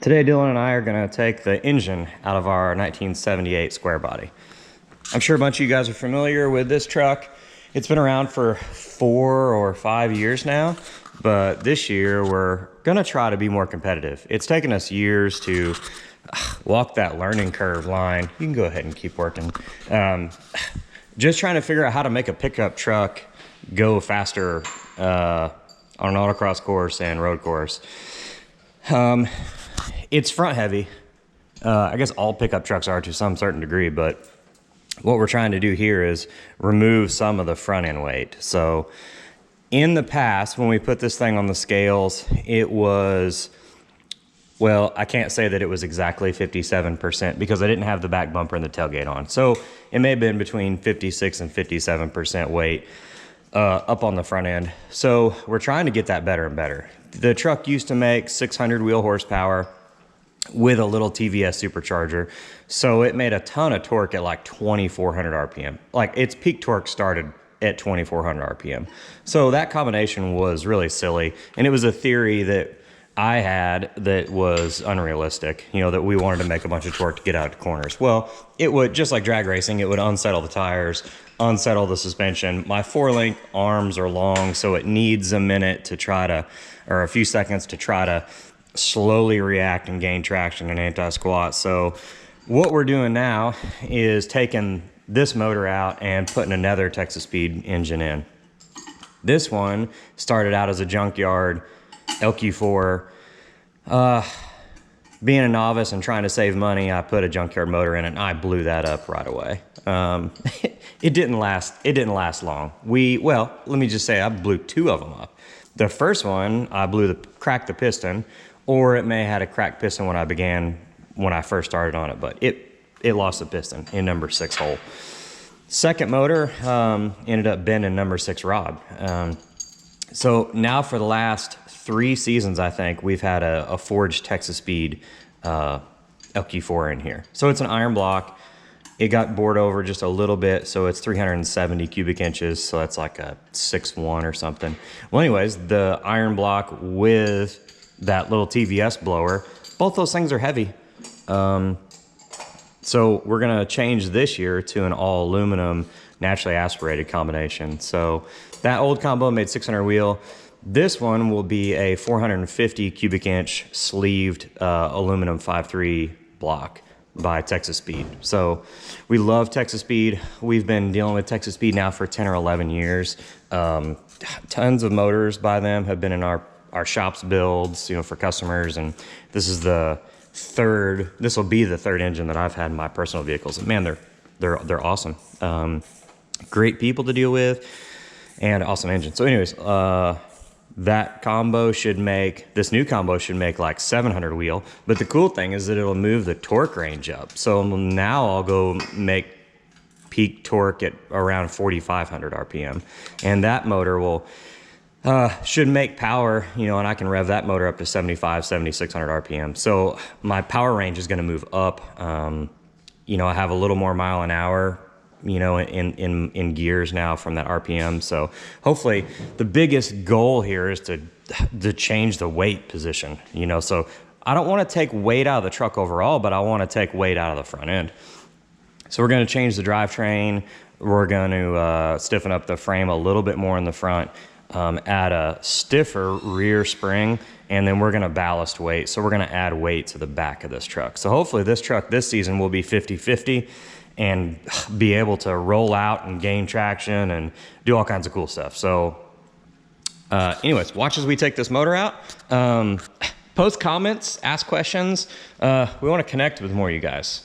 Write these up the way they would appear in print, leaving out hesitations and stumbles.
Today, Dylan and I are going to take the engine out of our 1978 Squarebody. I'm sure a bunch of you guys are familiar with this truck. It's been around for 4 or 5 years now, but this year we're going to try to be more competitive. It's taken us years to walk that learning curve line. You can go ahead and keep working. Just trying to figure out how to make a pickup truck go faster on an autocross course and road course. It's front heavy. I guess all pickup trucks are to some certain degree, but what we're trying to do here is remove some of the front end weight. So in the past, when we put this thing on the scales, it was, well, I can't say that it was exactly 57% because I didn't have the back bumper and the tailgate on. So it may have been between 56 and 57% weight up on the front end. So we're trying to get that better and better. The truck used to make 600 wheel horsepower with a little TVS supercharger. So it made a ton of torque at like 2,400 RPM. Like its peak torque started at 2,400 RPM. So that combination was really silly. And it was a theory that I had that was unrealistic, you know, that we wanted to make a bunch of torque to get out of corners. Well, it would, just like drag racing, it would unsettle the tires, unsettle the suspension. My 4-link arms are long, so it needs a minute to try to, or a few seconds to try to slowly react and gain traction in anti-squat. So what we're doing now is taking this motor out and putting another Texas Speed engine in. This one started out as a junkyard LQ4. Being a novice and trying to save money, I put a junkyard motor in it and I blew that up right away. It didn't last long. Well, let me just say I blew 2 of them up. The first one, I cracked the piston, or it may have had a cracked piston when I first started on it, but it lost the piston in number 6 hole. Second motor ended up bending number 6 rod. So now for the last 3 seasons, I think, we've had a forged Texas Speed LQ4 in here. So it's an iron block. It got bored over just a little bit, so it's 370 cubic inches, so that's like a 6.1 or something. Well, anyways, the iron block with that little TVS blower, both those things are heavy. So we're gonna change this year to an all aluminum, naturally aspirated combination. So that old combo made 600 wheel. This one will be a 450 cubic inch sleeved aluminum 5.3 block by Texas Speed. So we love Texas Speed. We've been dealing with Texas Speed now for 10 or 11 years. Tons of motors by them have been in our shop's builds, you know, for customers. And this will be the third engine that I've had in my personal vehicles. And man, they're awesome. Great people to deal with and awesome engine. So anyways, this new combo should make like 700 wheel. But the cool thing is that it'll move the torque range up. So now I'll go make peak torque at around 4,500 RPM. And that motor should make power, you know, and I can rev that motor up to 7,600 RPM. So my power range is going to move up. You know, I have a little more mile an hour, you know, in gears now from that RPM. So hopefully the biggest goal here is to change the weight position, you know. So I don't want to take weight out of the truck overall, but I want to take weight out of the front end. So we're going to change the drivetrain. We're going to stiffen up the frame a little bit more in the front, add a stiffer rear spring, and then we're going to ballast weight. So we're going to add weight to the back of this truck. So hopefully this truck this season will be 50-50 and be able to roll out and gain traction and do all kinds of cool stuff. So anyways, watch as we take this motor out. Post comments, ask questions. We want to connect with more of you guys.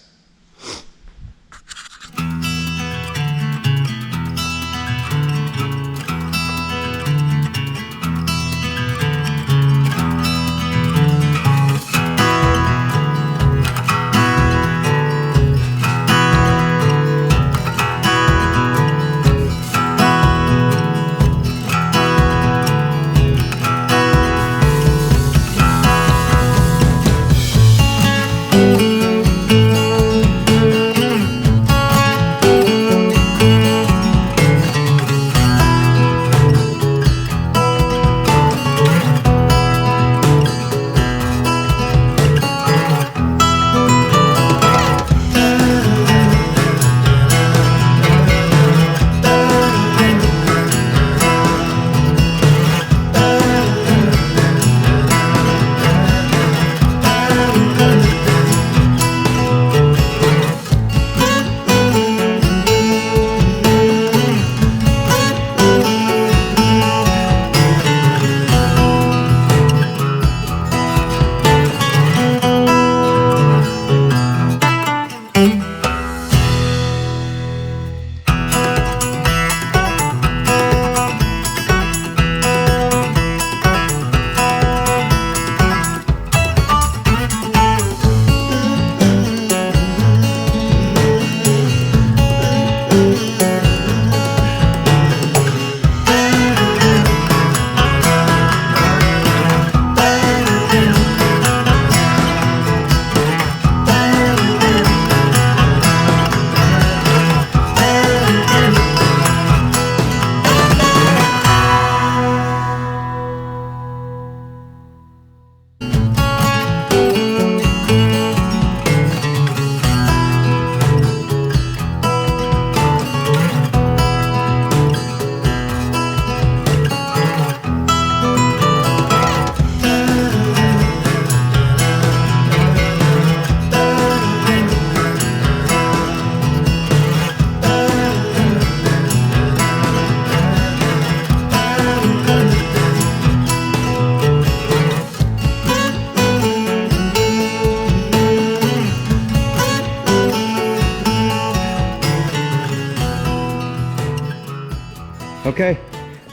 Okay,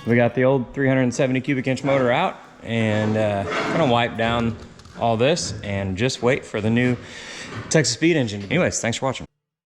we got the old 370 cubic inch motor out, and gonna wipe down all this and just wait for the new Texas Speed engine. Anyways, thanks for watching.